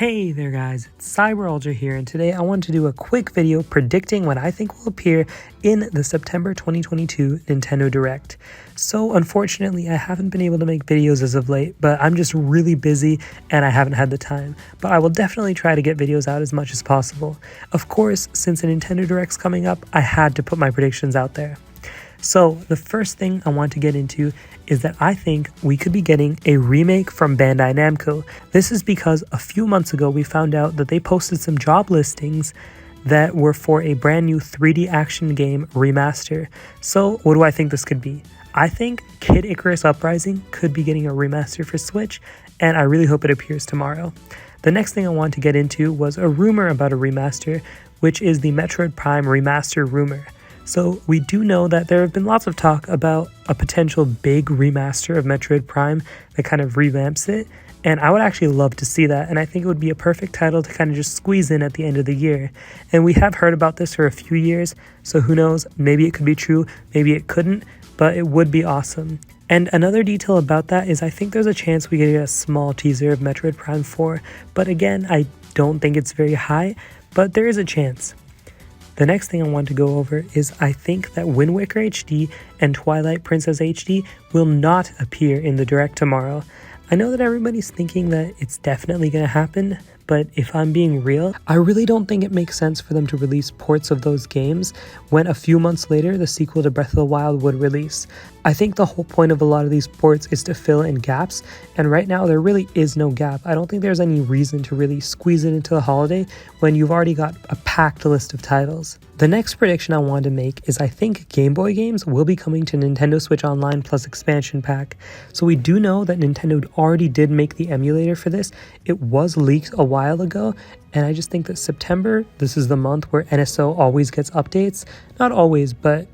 Hey there guys, it's Cyberultra here, and today I want to do a quick video predicting what I think will appear in the September 2022 Nintendo Direct. So unfortunately I haven't been able to make videos as of late, but I'm just really busy and I haven't had the time. But I will definitely try to get videos out as much as possible. Of course, since the Nintendo Direct's coming up, I had to put my predictions out there. So the first thing I want to get into is that I think we could be getting a remake from Bandai Namco. This is because a few months ago we found out that they posted some job listings that were for a brand new 3D action game remaster. So what do I think this could be? I think Kid Icarus Uprising could be getting a remaster for Switch, and I really hope it appears tomorrow. The next thing I want to get into was a rumor about a remaster, which is the Metroid Prime remaster rumor. So we do know that there have been lots of talk about a potential big remaster of Metroid Prime that kind of revamps it, and I would actually love to see that, and I think it would be a perfect title to kind of just squeeze in at the end of the year. And we have heard about this for a few years, so who knows, maybe it could be true, maybe it couldn't, but it would be awesome. And another detail about that is I think there's a chance we could get a small teaser of Metroid Prime 4, but again, I don't think it's very high, but there is a chance. The next thing I want to go over is I think that Wind Waker HD and Twilight Princess HD will not appear in the Direct tomorrow. I know that everybody's thinking that it's definitely going to happen, but if I'm being real, I really don't think it makes sense for them to release ports of those games when a few months later the sequel to Breath of the Wild would release. I think the whole point of a lot of these ports is to fill in gaps, and right now there really is no gap. I don't think there's any reason to really squeeze it into the holiday when you've already got a packed list of titles. The next prediction I wanted to make is I think Game Boy games will be coming to Nintendo Switch Online Plus Expansion Pack. So we do know that Nintendo already did make the emulator for this. It was leaked a while ago, and I just think that September, this is the month where NSO always gets updates. Not always, but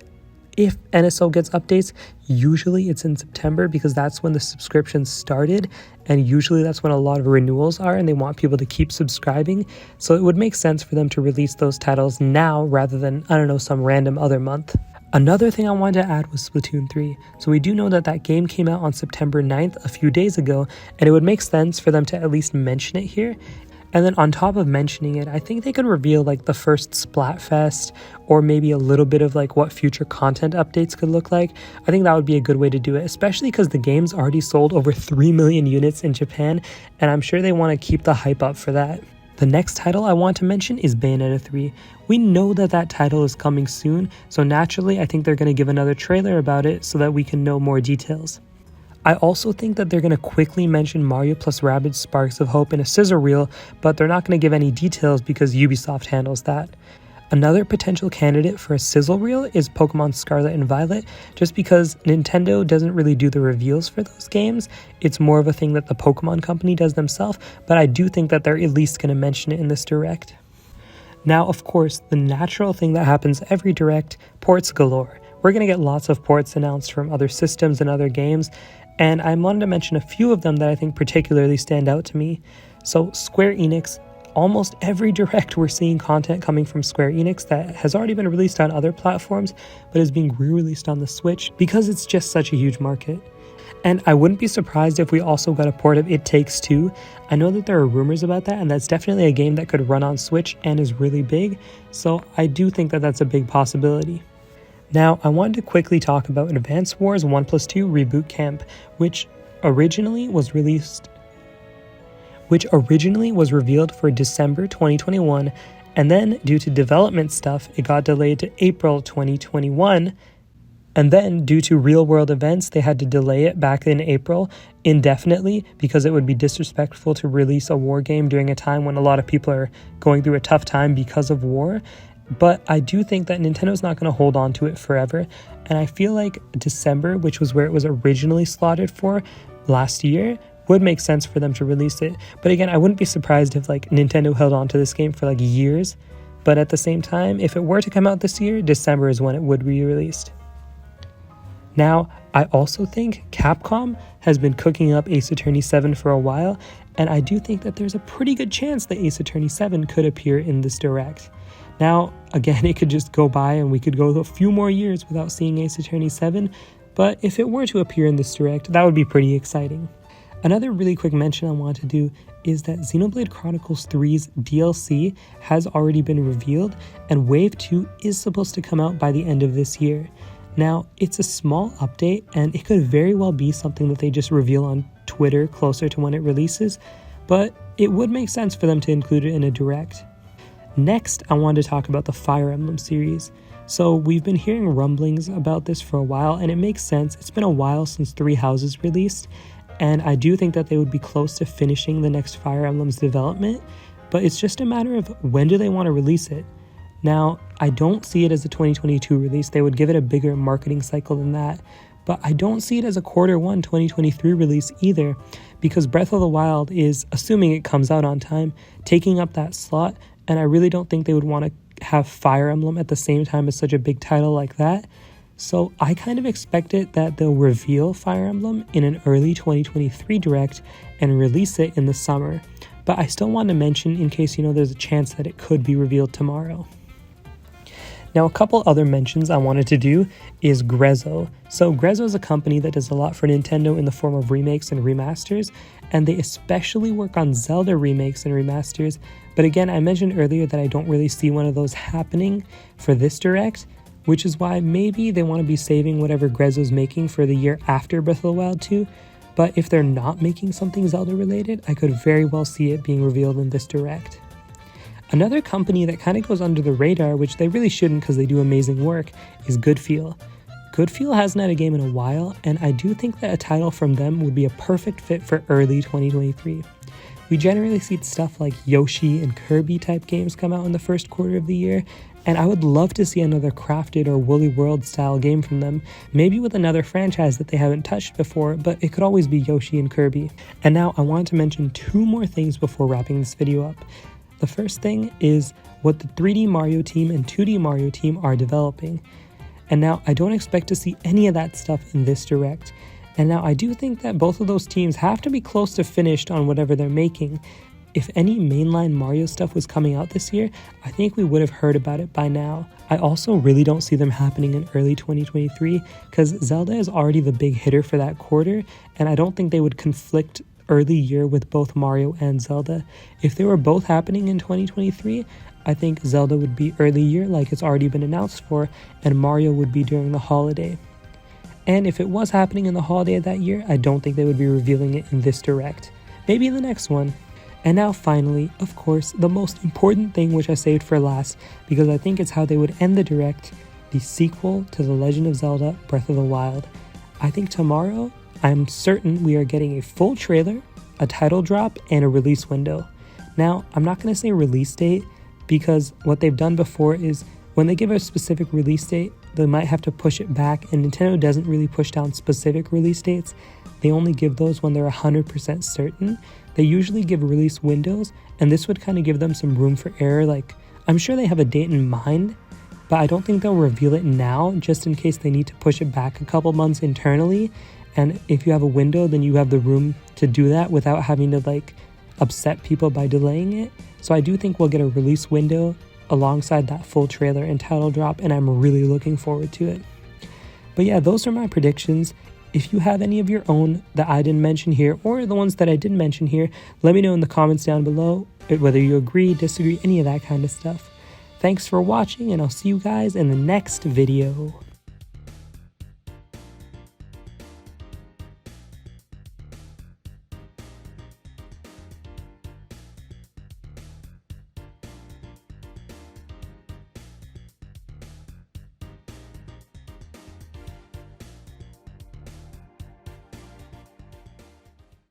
if NSO gets updates, usually it's in September because that's when the subscriptions started, and usually that's when a lot of renewals are and they want people to keep subscribing. So it would make sense for them to release those titles now rather than, I don't know, some random other month. Another thing I wanted to add was Splatoon 3. So we do know that that game came out on September 9th a few days ago, and it would make sense for them to at least mention it here. And then on top of mentioning it, I think they could reveal like the first Splatfest or maybe a little bit of like what future content updates could look like. I think that would be a good way to do it, especially because the game's already sold over 3 million units in Japan, and I'm sure they want to keep the hype up for that. The next title I want to mention is Bayonetta 3. We know that that title is coming soon, so naturally I think they're going to give another trailer about it so that we can know more details. I also think that they're going to quickly mention Mario plus Rabbids Sparks of Hope in a sizzle reel, but they're not going to give any details because Ubisoft handles that. Another potential candidate for a sizzle reel is Pokemon Scarlet and Violet, just because Nintendo doesn't really do the reveals for those games. It's more of a thing that the Pokemon company does themselves, but I do think that they're at least going to mention it in this Direct. Now, of course, the natural thing that happens every Direct, ports galore. We're going to get lots of ports announced from other systems and other games, and I wanted to mention a few of them that I think particularly stand out to me. So Square Enix, almost every Direct we're seeing content coming from Square Enix that has already been released on other platforms but is being re-released on the Switch because it's just such a huge market. And I wouldn't be surprised if we also got a port of It Takes Two. I know that there are rumors about that, and that's definitely a game that could run on Switch and is really big, so I do think that that's a big possibility. Now, I wanted to quickly talk about Advance Wars 1+2 Reboot Camp, which originally was revealed for December 2021, and then due to development stuff, it got delayed to April 2021, and then due to real-world events, they had to delay it back in April indefinitely because it would be disrespectful to release a war game during a time when a lot of people are going through a tough time because of war. But I do think that Nintendo's not going to hold on to it forever, and I feel like December, which was where it was originally slotted for last year, would make sense for them to release it. But again, I wouldn't be surprised if like Nintendo held on to this game for like years, but at the same time, if it were to come out this year, December is when it would be released. Now, I also think Capcom has been cooking up Ace Attorney 7 for a while, and I do think that there's a pretty good chance that Ace Attorney 7 could appear in this Direct. Now, again, it could just go by and we could go a few more years without seeing Ace Attorney 7, but if it were to appear in this Direct, that would be pretty exciting. Another really quick mention I want to do is that Xenoblade Chronicles 3's DLC has already been revealed, and Wave 2 is supposed to come out by the end of this year. Now, it's a small update, and it could very well be something that they just reveal on Twitter closer to when it releases, but it would make sense for them to include it in a direct. Next, I wanted to talk about the Fire Emblem series. So we've been hearing rumblings about this for a while, and it makes sense. It's been a while since Three Houses released, and I do think that they would be close to finishing the next Fire Emblem's development, but it's just a matter of when do they want to release it. Now, I don't see it as a 2022 release. They would give it a bigger marketing cycle than that, but I don't see it as a Q1 2023 release either, because Breath of the Wild is, assuming it comes out on time, taking up that slot, and I really don't think they would want to have Fire Emblem at the same time as such a big title like that. So I kind of expect it that they'll reveal Fire Emblem in an early 2023 direct and release it in the summer. But I still want to mention, in case there's a chance that it could be revealed tomorrow. Now, a couple other mentions I wanted to do is Grezzo. So Grezzo is a company that does a lot for Nintendo in the form of remakes and remasters, and they especially work on Zelda remakes and remasters. But again, I mentioned earlier that I don't really see one of those happening for this direct, which is why maybe they want to be saving whatever Grezzo's making for the year after Breath of the Wild 2. But if they're not making something Zelda related, I could very well see it being revealed in this direct. Another company that kind of goes under the radar, which they really shouldn't because they do amazing work, is Goodfeel. Goodfeel hasn't had a game in a while, and I do think that a title from them would be a perfect fit for early 2023. We generally see stuff like Yoshi and Kirby type games come out in the first quarter of the year, and I would love to see another Crafted or Woolly World style game from them, maybe with another franchise that they haven't touched before, but it could always be Yoshi and Kirby. And now I wanted to mention two more things before wrapping this video up. The first thing is what the 3D Mario team and 2D Mario team are developing. And now I don't expect to see any of that stuff in this direct. And now I do think that both of those teams have to be close to finished on whatever they're making. If any mainline Mario stuff was coming out this year, I think we would have heard about it by now. I also really don't see them happening in early 2023 because Zelda is already the big hitter for that quarter, and I don't think they would conflict early year with both Mario and Zelda. If they were both happening in 2023, I think Zelda would be early year like it's already been announced for, and Mario would be during the holiday. And if it was happening in the holiday of that year, I don't think they would be revealing it in this direct. Maybe in the next one. And now finally, of course, the most important thing which I saved for last, because I think it's how they would end the direct, the sequel to The Legend of Zelda Breath of the Wild. I think tomorrow, I'm certain we are getting a full trailer, a title drop, and a release window. Now, I'm not going to say release date because what they've done before is when they give a specific release date, they might have to push it back, and Nintendo doesn't really push down specific release dates. They only give those when they're 100% certain. They usually give release windows, and this would kind of give them some room for error. Like, I'm sure they have a date in mind, but I don't think they'll reveal it now just in case they need to push it back a couple months internally. And if you have a window, then you have the room to do that without having to upset people by delaying it. So I do think we'll get a release window alongside that full trailer and title drop, and I'm really looking forward to it. But yeah, those are my predictions. If you have any of your own that I didn't mention here, or the ones that I did mention here, let me know in the comments down below, whether you agree, disagree, any of that kind of stuff. Thanks for watching, and I'll see you guys in the next video.